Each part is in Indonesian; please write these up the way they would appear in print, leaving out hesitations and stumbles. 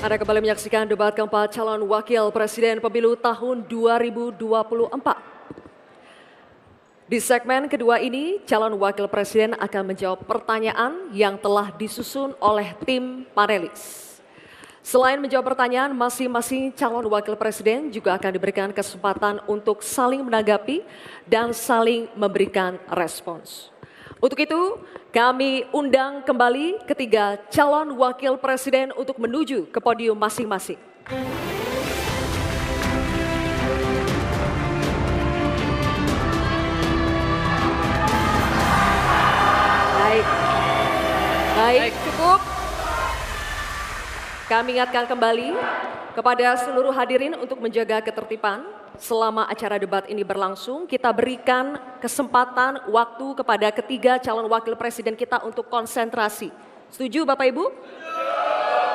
Anda kembali menyaksikan debat keempat calon wakil presiden pemilu tahun 2024. Di segmen kedua ini, calon wakil presiden akan menjawab pertanyaan yang telah disusun oleh tim panelis. Selain menjawab pertanyaan, masing-masing calon wakil presiden juga akan diberikan kesempatan untuk saling menanggapi dan saling memberikan respons. Untuk itu, kami undang kembali ketiga calon wakil presiden untuk menuju ke podium masing-masing. Baik, cukup. Kami ingatkan kembali kepada seluruh hadirin untuk menjaga ketertiban. Selama acara debat ini berlangsung, kita berikan kesempatan waktu kepada ketiga calon wakil presiden kita untuk konsentrasi. Setuju Bapak Ibu?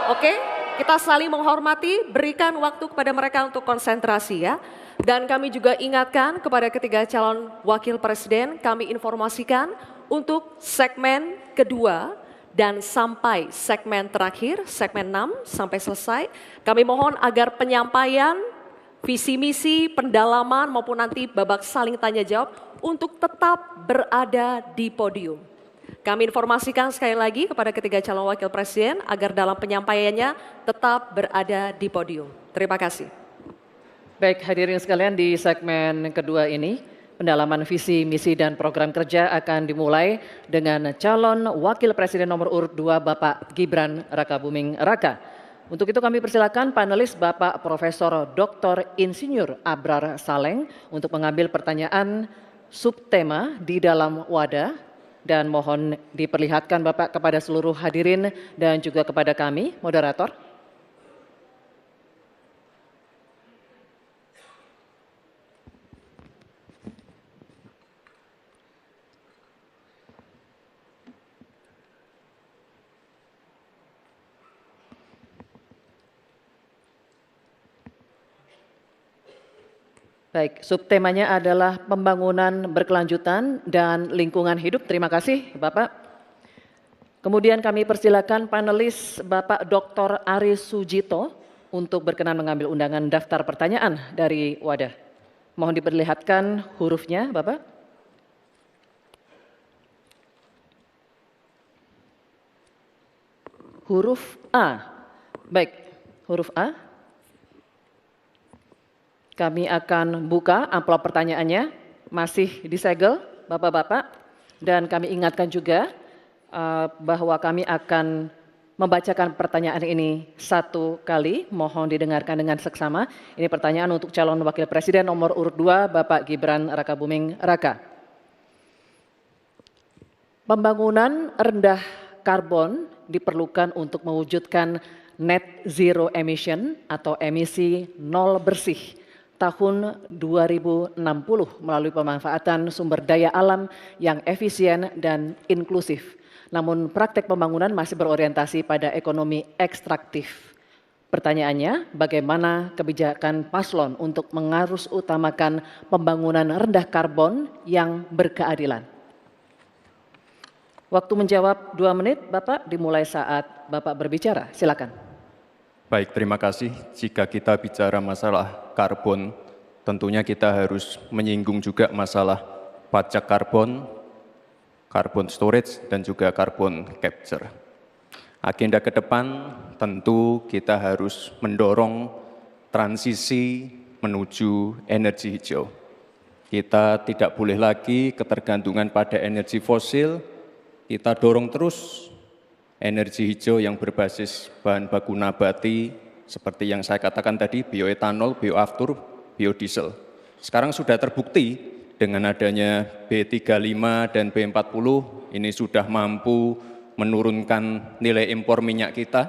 Oke, kita saling menghormati, berikan waktu kepada mereka untuk konsentrasi ya. Dan kami juga ingatkan kepada ketiga calon wakil presiden, kami informasikan untuk segmen kedua dan sampai segmen terakhir, segmen 6 sampai selesai, kami mohon agar penyampaian visi misi, pendalaman maupun nanti babak saling tanya jawab untuk tetap berada di podium. Kami informasikan sekali lagi kepada ketiga calon wakil presiden agar dalam penyampaiannya tetap berada di podium. Terima kasih. Baik, hadirin sekalian, di segmen kedua ini pendalaman visi, misi, dan program kerja akan dimulai dengan calon wakil presiden nomor urut 2 Bapak Gibran Rakabuming Raka. Untuk itu kami persilakan panelis Bapak Profesor Dr. Insinyur Abrar Saleng untuk mengambil pertanyaan subtema di dalam wadah dan mohon diperlihatkan Bapak kepada seluruh hadirin dan juga kepada kami, moderator. Baik, subtemanya adalah pembangunan berkelanjutan dan lingkungan hidup. Terima kasih Bapak. Kemudian kami persilakan panelis Bapak Dr. Aris Sujito untuk berkenan mengambil undangan daftar pertanyaan dari wadah. Mohon diperlihatkan hurufnya Bapak. Huruf A. Baik, huruf A. Kami akan buka amplop pertanyaannya, masih disegel Bapak-Bapak, dan kami ingatkan juga bahwa kami akan membacakan pertanyaan ini satu kali, mohon didengarkan dengan seksama. Ini pertanyaan untuk calon wakil presiden nomor urut 2 Bapak Gibran Rakabuming Raka. Pembangunan rendah karbon diperlukan untuk mewujudkan net zero emission atau emisi nol bersih tahun 2060 melalui pemanfaatan sumber daya alam yang efisien dan inklusif. Namun praktek pembangunan masih berorientasi pada ekonomi ekstraktif. Pertanyaannya, bagaimana kebijakan paslon untuk mengarus utamakan pembangunan rendah karbon yang berkeadilan? Waktu menjawab 2 menit, Bapak, dimulai saat Bapak berbicara. Silakan. Baik, terima kasih. Jika kita bicara masalah karbon, tentunya kita harus menyinggung juga masalah pajak karbon, carbon storage, dan juga carbon capture. Agenda ke depan tentu kita harus mendorong transisi menuju energi hijau. Kita tidak boleh lagi ketergantungan pada energi fosil, kita dorong terus energi hijau yang berbasis bahan baku nabati, seperti yang saya katakan tadi, bioetanol, bioaftur, biodiesel. Sekarang sudah terbukti dengan adanya B35 dan B40, ini sudah mampu menurunkan nilai impor minyak kita,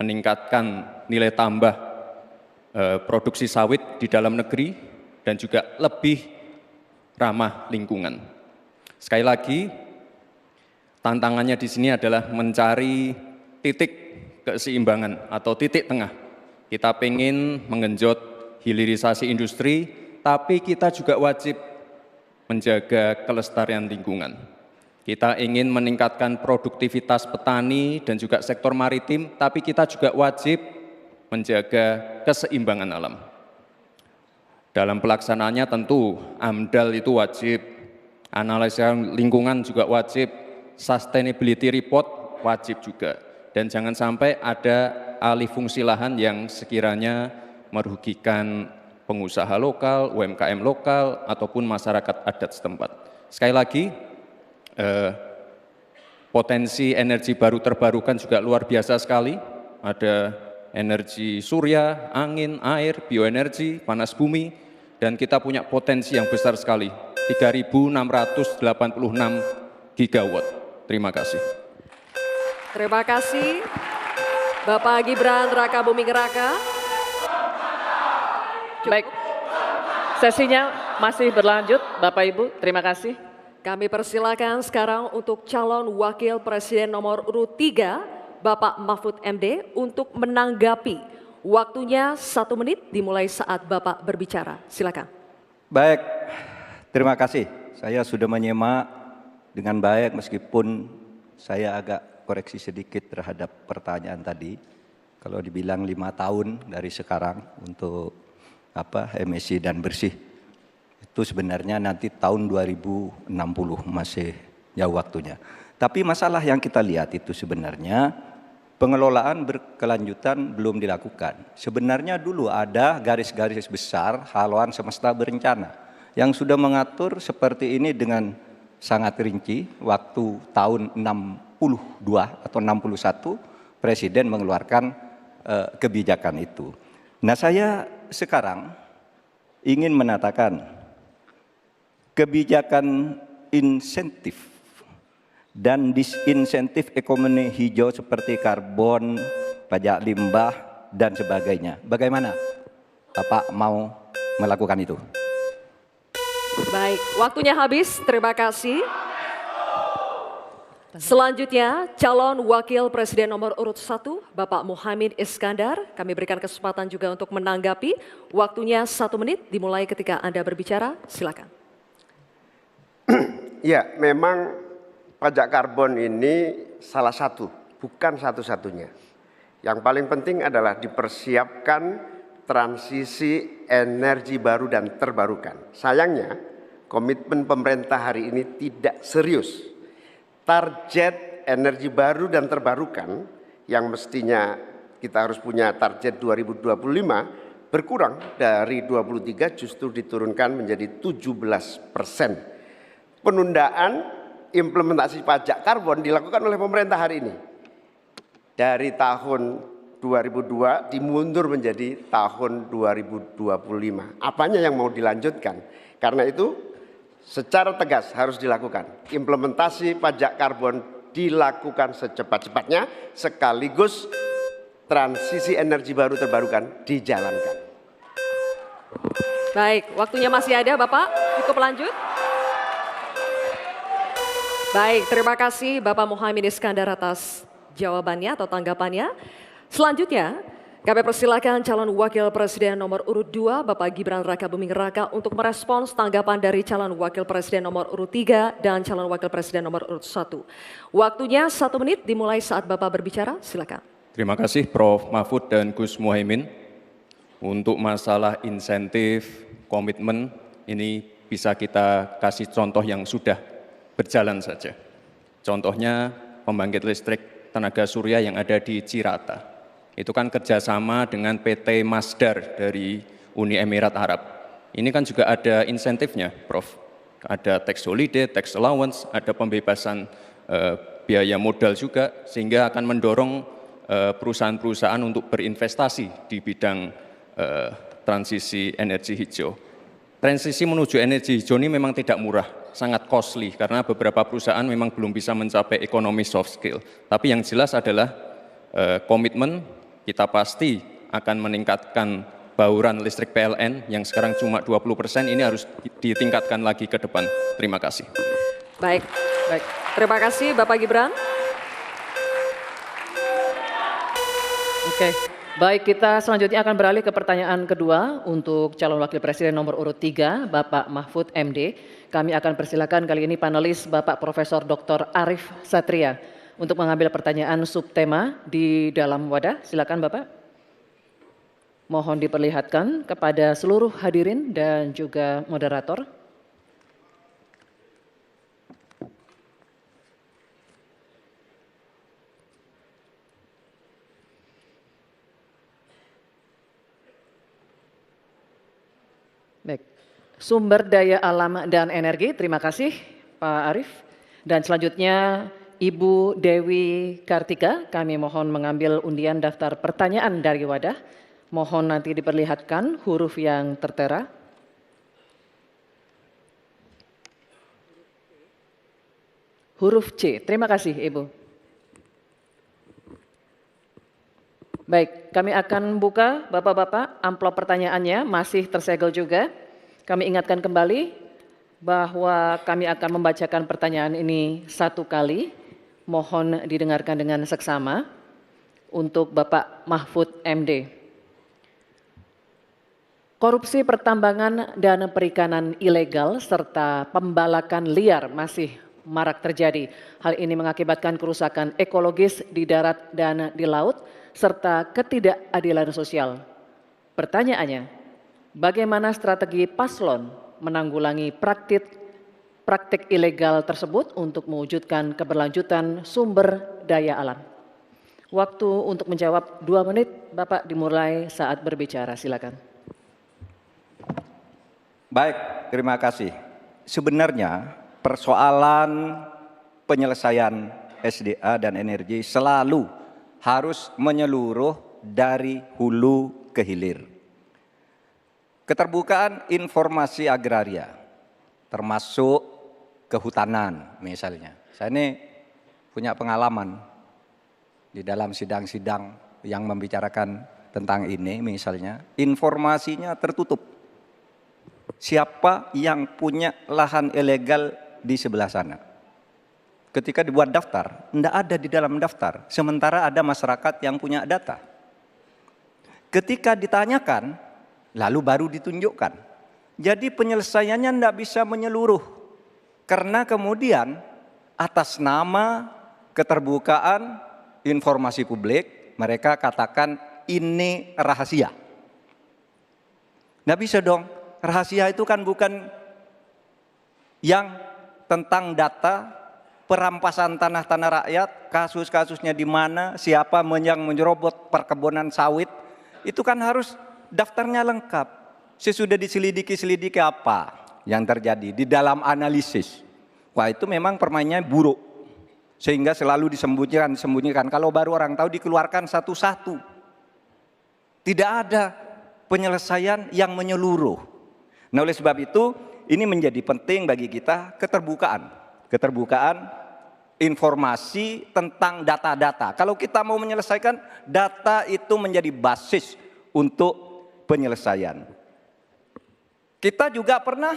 meningkatkan nilai tambah produksi sawit di dalam negeri, dan juga lebih ramah lingkungan. Sekali lagi, tantangannya di sini adalah mencari titik keseimbangan atau titik tengah. Kita ingin menggenjot hilirisasi industri, tapi kita juga wajib menjaga kelestarian lingkungan. Kita ingin meningkatkan produktivitas petani dan juga sektor maritim, tapi kita juga wajib menjaga keseimbangan alam. Dalam pelaksanaannya tentu AMDAL itu wajib, analisa lingkungan juga wajib, sustainability report wajib juga. Dan jangan sampai ada alih fungsi lahan yang sekiranya merugikan pengusaha lokal, UMKM lokal, ataupun masyarakat adat setempat. Sekali lagi, potensi energi baru terbarukan juga luar biasa sekali. Ada energi surya, angin, air, bioenergi, panas bumi, dan kita punya potensi yang besar sekali, 3.686 gigawatt. Terima kasih. Terima kasih Bapak Gibran Rakabuming Raka. Baik, sesinya masih berlanjut, Bapak Ibu, terima kasih. Kami persilakan sekarang untuk calon wakil presiden nomor urut 3, Bapak Mahfud MD, untuk menanggapi. Waktunya 1 menit dimulai saat Bapak berbicara. Silakan. Baik, terima kasih. Saya sudah menyimak dengan baik meskipun saya agak koreksi sedikit terhadap pertanyaan tadi. Kalau dibilang 5 tahun dari sekarang untuk emisi dan bersih, itu sebenarnya nanti tahun 2060 masih jauh waktunya. Tapi masalah yang kita lihat itu sebenarnya pengelolaan berkelanjutan belum dilakukan. Sebenarnya dulu ada garis-garis besar haluan semesta berencana yang sudah mengatur seperti ini dengan sangat rinci. Waktu tahun 62 atau 61 Presiden mengeluarkan kebijakan itu. Nah, saya sekarang ingin menatakan kebijakan insentif dan disinsentif ekonomi hijau seperti karbon, pajak limbah, dan sebagainya. Bagaimana Bapak mau melakukan itu? Baik, waktunya habis. Terima kasih. Selanjutnya, calon wakil presiden nomor urut 1, Bapak Muhaimin Iskandar. Kami berikan kesempatan juga untuk menanggapi. Waktunya 1 menit dimulai ketika Anda berbicara. Silakan. Ya, memang pajak karbon ini salah satu, bukan satu-satunya. Yang paling penting adalah dipersiapkan transisi energi baru dan terbarukan. Sayangnya, komitmen pemerintah hari ini tidak serius. Target energi baru dan terbarukan yang mestinya kita harus punya target 2025 berkurang dari 23 justru diturunkan menjadi 17%. Penundaan implementasi pajak karbon dilakukan oleh pemerintah hari ini. Dari tahun 2002 dimundur menjadi tahun 2025. Apanya yang mau dilanjutkan? Karena itu secara tegas harus dilakukan. Implementasi pajak karbon dilakukan secepat-cepatnya sekaligus transisi energi baru terbarukan dijalankan. Baik, waktunya masih ada Bapak. Cukup lanjut. Baik, terima kasih Bapak Muhaimin Iskandar atas jawabannya atau tanggapannya. Selanjutnya, kami persilakan calon wakil presiden nomor urut 2, Bapak Gibran Rakabuming Raka, untuk merespons tanggapan dari calon wakil presiden nomor urut 3 dan calon wakil presiden nomor urut 1. Waktunya 1 menit dimulai saat Bapak berbicara. Silakan. Terima kasih Prof. Mahfud dan Gus Muhaimin. Untuk masalah insentif, komitmen, ini bisa kita kasih contoh yang sudah berjalan saja. Contohnya pembangkit listrik tenaga surya yang ada di Cirata. Itu kan kerjasama dengan PT Masdar dari Uni Emirat Arab. Ini kan juga ada insentifnya, Prof. Ada tax holiday, tax allowance, ada pembebasan biaya modal juga, sehingga akan mendorong perusahaan-perusahaan untuk berinvestasi di bidang transisi energi hijau. Transisi menuju energi hijau ini memang tidak murah, sangat costly, karena beberapa perusahaan memang belum bisa mencapai ekonomi soft skill. Tapi yang jelas adalah komitmen kita pasti akan meningkatkan bauran listrik PLN yang sekarang cuma 20%, ini harus ditingkatkan lagi ke depan. Terima kasih. Baik. Terima kasih Bapak Gibran. Oke, Baik, kita selanjutnya akan beralih ke pertanyaan kedua untuk calon wakil presiden nomor urut 3, Bapak Mahfud MD. Kami akan persilakan kali ini panelis Bapak Profesor Dr. Arief Satria untuk mengambil pertanyaan subtema di dalam wadah. Silakan Bapak. Mohon diperlihatkan kepada seluruh hadirin dan juga moderator. Baik, sumber daya alam dan energi, terima kasih Pak Arief. Dan selanjutnya Ibu Dewi Kartika, kami mohon mengambil undian daftar pertanyaan dari wadah. Mohon nanti diperlihatkan huruf yang tertera. Huruf C, terima kasih Ibu. Baik, kami akan buka Bapak-Bapak amplop pertanyaannya, masih tersegel juga. Kami ingatkan kembali bahwa kami akan membacakan pertanyaan ini satu kali. Mohon didengarkan dengan seksama untuk Bapak Mahfud MD. Korupsi pertambangan dan perikanan ilegal serta pembalakan liar masih marak terjadi. Hal ini mengakibatkan kerusakan ekologis di darat dan di laut, serta ketidakadilan sosial. Pertanyaannya, bagaimana strategi paslon menanggulangi praktik ilegal tersebut untuk mewujudkan keberlanjutan sumber daya alam? Waktu untuk menjawab 2 menit, Bapak dimulai saat berbicara, silakan. Baik, terima kasih. Sebenarnya persoalan penyelesaian SDA dan energi selalu harus menyeluruh dari hulu ke hilir. Keterbukaan informasi agraria, termasuk kehutanan misalnya. Saya ini punya pengalaman di dalam sidang-sidang yang membicarakan tentang ini misalnya. Informasinya tertutup. Siapa yang punya lahan ilegal di sebelah sana? Ketika dibuat daftar, tidak ada di dalam daftar. Sementara ada masyarakat yang punya data. Ketika ditanyakan, lalu baru ditunjukkan. Jadi penyelesaiannya tidak bisa menyeluruh. Karena kemudian atas nama keterbukaan informasi publik, mereka katakan ini rahasia. Tidak bisa dong, rahasia itu kan bukan yang tentang data, perampasan tanah-tanah rakyat, kasus-kasusnya di mana, siapa yang menyerobot perkebunan sawit, itu kan harus daftarnya lengkap. Sesudah diselidiki apa yang terjadi di dalam analisis. Wah, itu memang permainannya buruk. Sehingga selalu disembunyikan. Kalau baru orang tahu dikeluarkan satu-satu. Tidak ada penyelesaian yang menyeluruh. Nah, oleh sebab itu ini menjadi penting bagi kita keterbukaan informasi tentang data-data. Kalau kita mau menyelesaikan, data itu menjadi basis untuk penyelesaian. Kita juga pernah,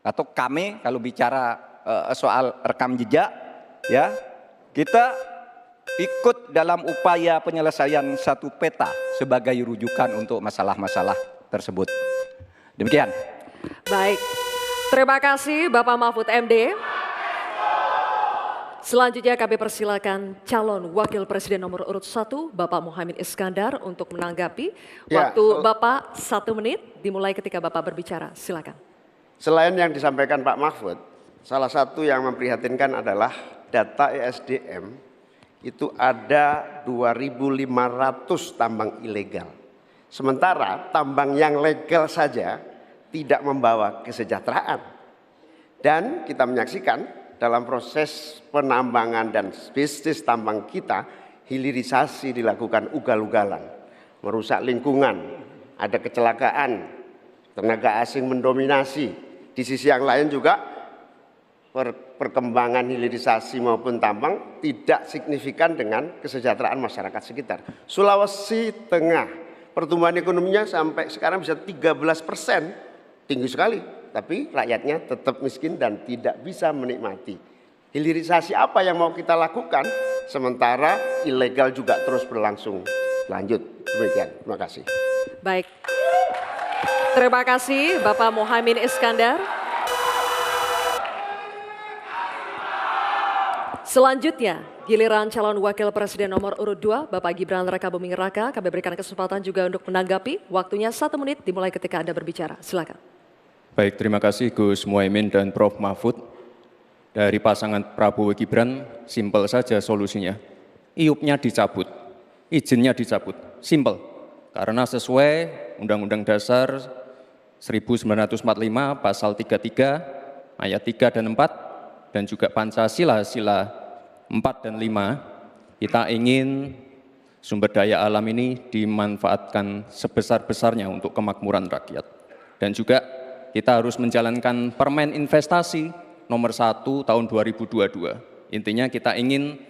atau kami kalau bicara soal rekam jejak, ya, kita ikut dalam upaya penyelesaian satu peta sebagai rujukan untuk masalah-masalah tersebut. Demikian. Baik, terima kasih Bapak Mahfud MD. Selanjutnya kami persilakan calon wakil presiden nomor urut 1 Bapak Muhaimin Iskandar untuk menanggapi. Waktu Bapak 1 menit dimulai ketika Bapak berbicara, silakan. Selain yang disampaikan Pak Mahfud, salah satu yang memprihatinkan adalah data ESDM itu ada 2.500 tambang ilegal. Sementara tambang yang legal saja tidak membawa kesejahteraan. Dan kita menyaksikan dalam proses penambangan dan bisnis tambang kita, hilirisasi dilakukan ugal-ugalan, merusak lingkungan, ada kecelakaan, tenaga asing mendominasi. Di sisi yang lain juga perkembangan hilirisasi maupun tambang tidak signifikan dengan kesejahteraan masyarakat sekitar. Sulawesi Tengah, pertumbuhan ekonominya sampai sekarang bisa 13%, tinggi sekali. Tapi rakyatnya tetap miskin dan tidak bisa menikmati. Hilirisasi apa yang mau kita lakukan sementara ilegal juga terus berlangsung. Lanjut, demikian. Terima kasih. Baik. Terima kasih Bapak Muhaimin Iskandar. Selanjutnya, giliran calon wakil presiden nomor urut 2, Bapak Gibran Rakabuming Raka. Kami berikan kesempatan juga untuk menanggapi. Waktunya 1 menit dimulai ketika Anda berbicara. Silakan. Baik, terima kasih Gus Muhaimin dan Prof. Mahfud. Dari pasangan Prabowo Gibran, simpel saja solusinya. IUP-nya dicabut, izinnya dicabut, simpel. Karena sesuai Undang-Undang Dasar 1945 pasal 33 ayat 3 dan 4 dan juga Pancasila sila 4 dan 5, kita ingin sumber daya alam ini dimanfaatkan sebesar-besarnya untuk kemakmuran rakyat. Dan juga kita harus menjalankan Permen Investasi nomor 1 tahun 2022. Intinya kita ingin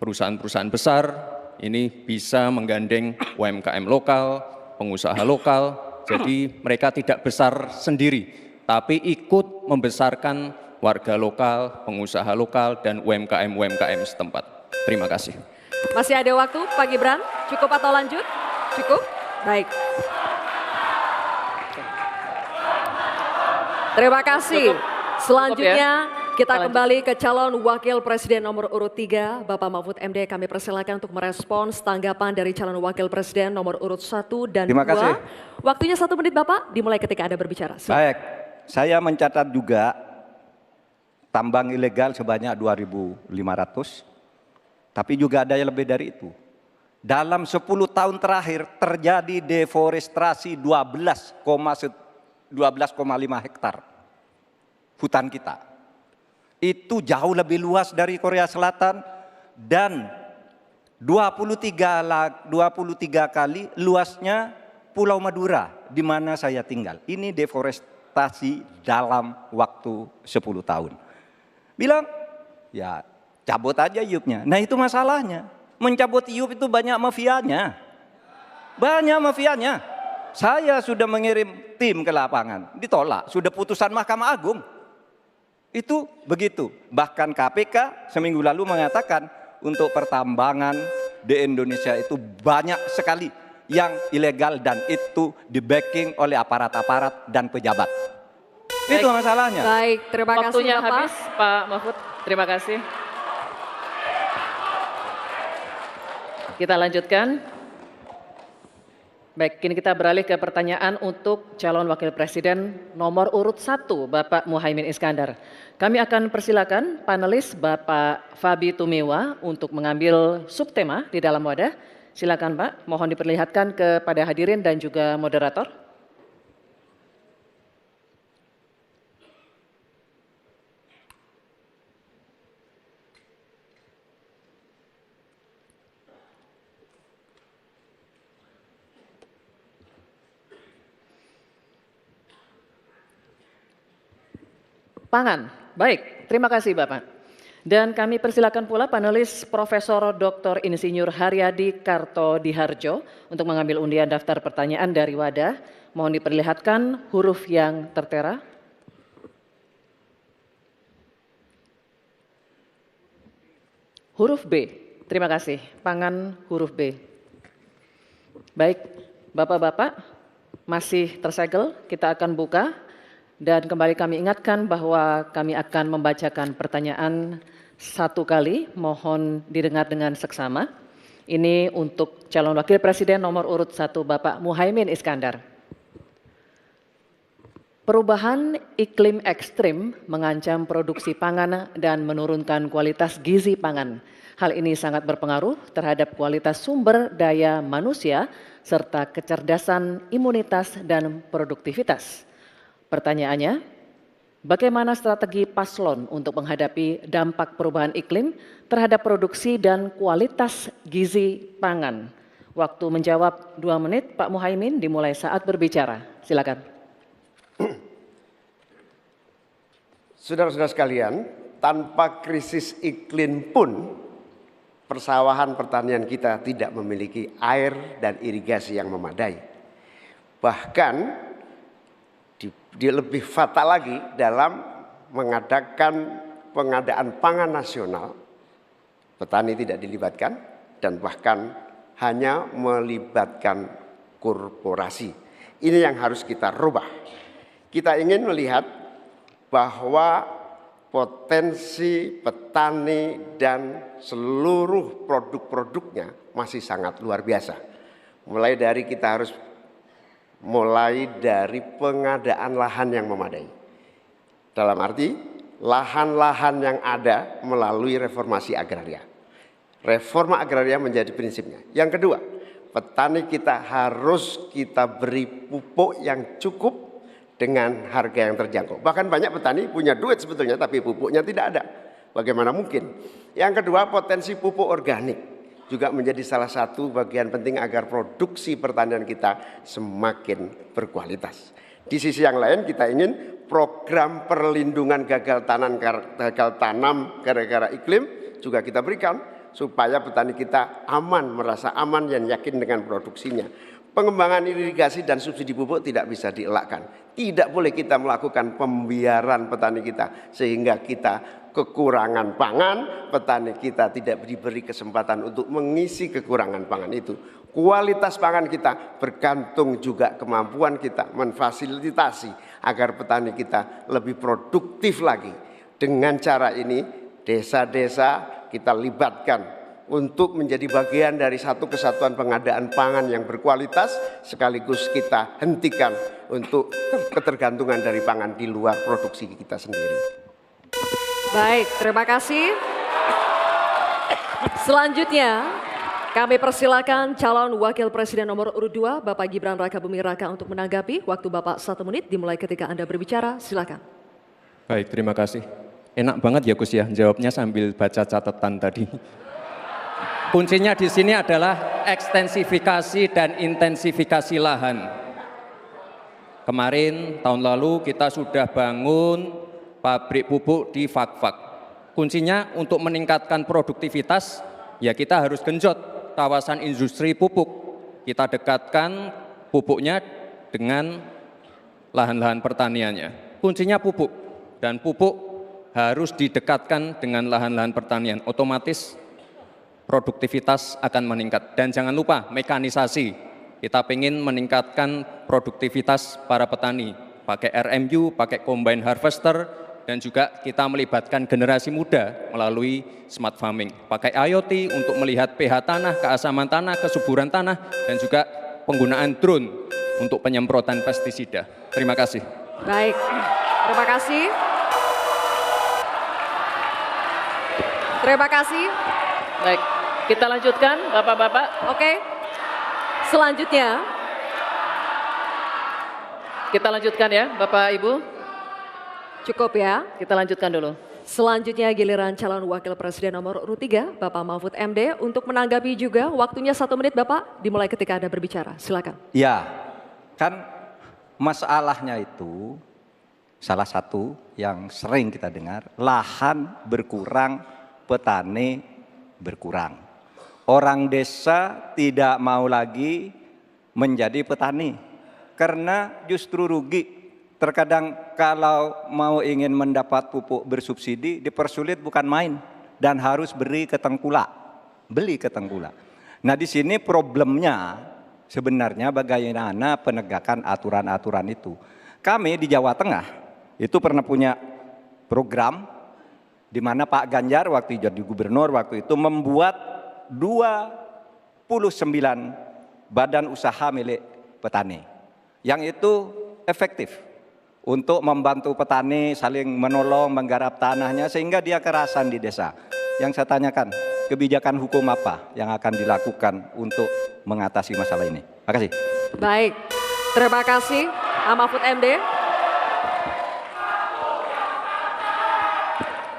perusahaan-perusahaan besar ini bisa menggandeng UMKM lokal, pengusaha lokal, jadi mereka tidak besar sendiri, tapi ikut membesarkan warga lokal, pengusaha lokal, dan UMKM setempat. Terima kasih. Masih ada waktu Pak Gibran, cukup atau lanjut? Cukup? Baik. Terima kasih. Selanjutnya kita kembali ke calon wakil presiden nomor urut 3, Bapak Mahfud MD. Kami persilakan untuk merespons tanggapan dari calon wakil presiden nomor urut 1 dan 2. Terima kasih. Waktunya 1 menit Bapak, dimulai ketika Anda berbicara. Baik, saya mencatat juga tambang ilegal sebanyak 2.500, tapi juga ada yang lebih dari itu. Dalam 10 tahun terakhir terjadi deforestasi 12,5 hektar hutan kita. Itu jauh lebih luas dari Korea Selatan dan 23 kali luasnya Pulau Madura di mana saya tinggal. Ini deforestasi dalam waktu 10 tahun. Bilang, ya cabut aja IUP-nya. Nah itu masalahnya. Mencabut IUP itu banyak mafianya. Banyak mafianya. Saya sudah mengirim tim ke lapangan, ditolak. Sudah putusan Mahkamah Agung. Itu begitu. Bahkan KPK seminggu lalu mengatakan untuk pertambangan di Indonesia itu banyak sekali yang ilegal dan itu di-backing oleh aparat-aparat dan pejabat. Itu masalahnya. Baik, terima kasih Waktunya Bapak. habis Pak Mahfud, terima kasih. Kita lanjutkan. Baik, kini kita beralih ke pertanyaan untuk calon wakil presiden nomor urut 1, Bapak Muhaimin Iskandar. Kami akan persilakan panelis Bapak Fabi Tumewa untuk mengambil subtema di dalam wadah. Silakan Pak, mohon diperlihatkan kepada hadirin dan juga moderator. Pangan. Baik, terima kasih Bapak. Dan kami persilakan pula panelis Profesor Dr. Insinyur Haryadi Kartodiharjo untuk mengambil undian daftar pertanyaan dari wadah. Mohon diperlihatkan huruf yang tertera. Huruf B. Terima kasih. Pangan huruf B. Baik, Bapak-bapak masih tersegel, kita akan buka. Dan kembali kami ingatkan bahwa kami akan membacakan pertanyaan 1 kali, mohon didengar dengan seksama. Ini untuk calon wakil presiden nomor urut 1 Bapak Muhaimin Iskandar. Perubahan iklim ekstrim mengancam produksi pangan dan menurunkan kualitas gizi pangan. Hal ini sangat berpengaruh terhadap kualitas sumber daya manusia serta kecerdasan, imunitas, dan produktivitas. Pertanyaannya, bagaimana strategi paslon untuk menghadapi dampak perubahan iklim terhadap produksi dan kualitas gizi pangan? Waktu menjawab 2 menit, Pak Muhaimin dimulai saat berbicara. Silakan. Saudara-saudara sekalian, tanpa krisis iklim pun persawahan pertanian kita tidak memiliki air dan irigasi yang memadai. Bahkan dia lebih fatal lagi dalam mengadakan pengadaan pangan nasional, petani tidak dilibatkan dan bahkan hanya melibatkan korporasi. Ini yang harus kita rubah. Kita ingin melihat bahwa potensi petani dan seluruh produk-produknya masih sangat luar biasa. Mulai dari pengadaan lahan yang memadai. Dalam arti lahan-lahan yang ada melalui reformasi agraria. Reforma agraria menjadi prinsipnya. Yang kedua, petani kita harus kita beri pupuk yang cukup dengan harga yang terjangkau. Bahkan banyak petani punya duit sebetulnya tapi pupuknya tidak ada. Bagaimana mungkin? Yang kedua, potensi pupuk organik juga menjadi salah satu bagian penting agar produksi pertanian kita semakin berkualitas. Di sisi yang lain kita ingin program perlindungan gagal tanam gara-gara iklim juga kita berikan supaya petani kita aman, merasa aman dan yakin dengan produksinya. Pengembangan irigasi dan subsidi pupuk tidak bisa dielakkan. Tidak boleh kita melakukan pembiaran petani kita sehingga kita kekurangan pangan, petani kita tidak diberi kesempatan untuk mengisi kekurangan pangan itu. Kualitas pangan kita bergantung juga kemampuan kita memfasilitasi agar petani kita lebih produktif lagi. Dengan cara ini desa-desa kita libatkan untuk menjadi bagian dari satu kesatuan pengadaan pangan yang berkualitas, sekaligus kita hentikan untuk ketergantungan dari pangan di luar produksi kita sendiri. Baik, terima kasih. Selanjutnya kami persilakan calon wakil presiden nomor urut 2 Bapak Gibran Raka Buming Raka untuk menanggapi. Waktu Bapak 1 menit dimulai ketika Anda berbicara, silakan. Baik, terima kasih. Enak banget ya Gus ya, jawabnya sambil baca catatan tadi. Kuncinya di sini adalah ekstensifikasi dan intensifikasi lahan. Kemarin tahun lalu kita sudah bangun pabrik pupuk di Fak-Fak. Kuncinya untuk meningkatkan produktivitas, ya kita harus genjot kawasan industri pupuk. Kita dekatkan pupuknya dengan lahan-lahan pertaniannya. Kuncinya pupuk, dan pupuk harus didekatkan dengan lahan-lahan pertanian. Otomatis produktivitas akan meningkat. Dan jangan lupa mekanisasi. Kita ingin meningkatkan produktivitas para petani. Pakai RMU, pakai combine harvester, dan juga kita melibatkan generasi muda melalui smart farming. Pakai IoT untuk melihat pH tanah, keasaman tanah, kesuburan tanah, dan juga penggunaan drone untuk penyemprotan pestisida. Terima kasih. Baik, terima kasih. Terima kasih. Baik, kita lanjutkan Bapak-Bapak. Oke, selanjutnya. Kita lanjutkan ya Bapak Ibu. Cukup ya. Kita lanjutkan dulu. Selanjutnya giliran calon wakil presiden nomor urut 3 Bapak Mahfud MD untuk menanggapi juga. Waktunya 1 menit Bapak, dimulai ketika Anda berbicara. Silakan. Ya, kan masalahnya itu salah satu yang sering kita dengar, lahan berkurang, petani berkurang. Orang desa tidak mau lagi menjadi petani karena justru rugi. Terkadang kalau mau ingin mendapat pupuk bersubsidi dipersulit bukan main dan harus beli ke tengkulak. Nah di sini problemnya sebenarnya bagaimana penegakan aturan-aturan itu. Kami di Jawa Tengah itu pernah punya program di mana Pak Ganjar waktu jadi gubernur waktu itu membuat 29 badan usaha milik petani yang itu efektif untuk membantu petani saling menolong menggarap tanahnya sehingga dia kerasan di desa. Yang saya tanyakan, kebijakan hukum apa yang akan dilakukan untuk mengatasi masalah ini? Terima kasih. Baik, terima kasih Pak Mahfud MD.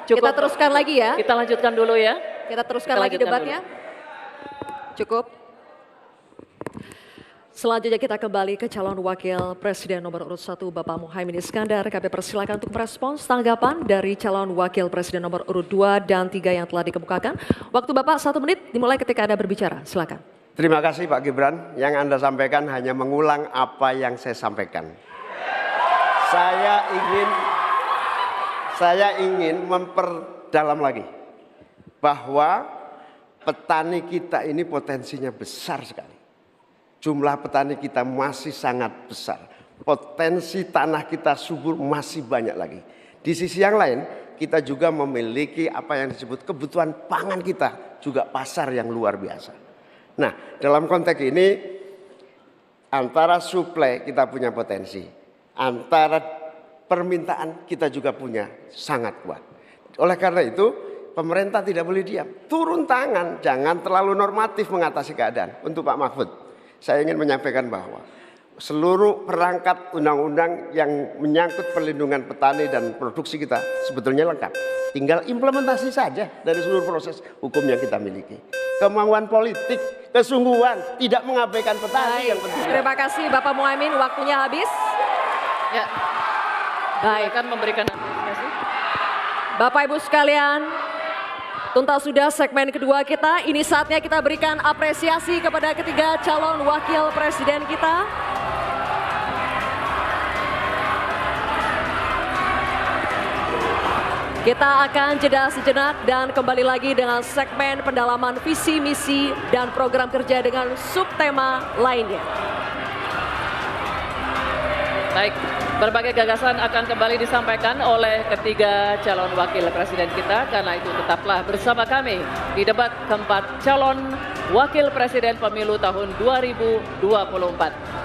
Cukup. Kita teruskan lagi ya. Kita lanjutkan dulu ya. Kita teruskan Kita lagi lanjutkan debatnya. Cukup. Selanjutnya kita kembali ke calon wakil presiden nomor urut 1 Bapak Muhaimin Iskandar. Kami persilakan untuk merespons tanggapan dari calon wakil presiden nomor urut 2 dan 3 yang telah dikemukakan. Waktu Bapak 1 menit dimulai ketika Anda berbicara. Silakan. Terima kasih Pak Gibran. Yang Anda sampaikan hanya mengulang apa yang saya sampaikan. Saya ingin memperdalam lagi bahwa petani kita ini potensinya besar sekali. Jumlah petani kita masih sangat besar. Potensi tanah kita subur masih banyak lagi. Di sisi yang lain, kita juga memiliki apa yang disebut kebutuhan pangan kita, juga pasar yang luar biasa. Nah, dalam konteks ini, antara suplai kita punya potensi, antara permintaan kita juga punya sangat kuat. Oleh karena itu, pemerintah tidak boleh diam, turun tangan, jangan terlalu normatif mengatasi keadaan. Untuk Pak Mahfud, saya ingin menyampaikan bahwa seluruh perangkat undang-undang yang menyangkut perlindungan petani dan produksi kita sebetulnya lengkap. Tinggal implementasi saja dari seluruh proses hukum yang kita miliki. Kemauan politik, kesungguhan, tidak mengabaikan petani yang penting. Terima kasih Bapak Muhaimin, waktunya habis. Ya, Baik, akan memberikan apresiasi. Bapak Ibu sekalian, tuntas sudah segmen kedua kita. Ini saatnya kita berikan apresiasi kepada ketiga calon wakil presiden kita. Kita akan jeda sejenak dan kembali lagi dengan segmen pendalaman visi, misi, dan program kerja dengan subtema lainnya. Baik, berbagai gagasan akan kembali disampaikan oleh ketiga calon wakil presiden kita. Karena itu tetaplah bersama kami di debat keempat calon wakil presiden pemilu tahun 2024.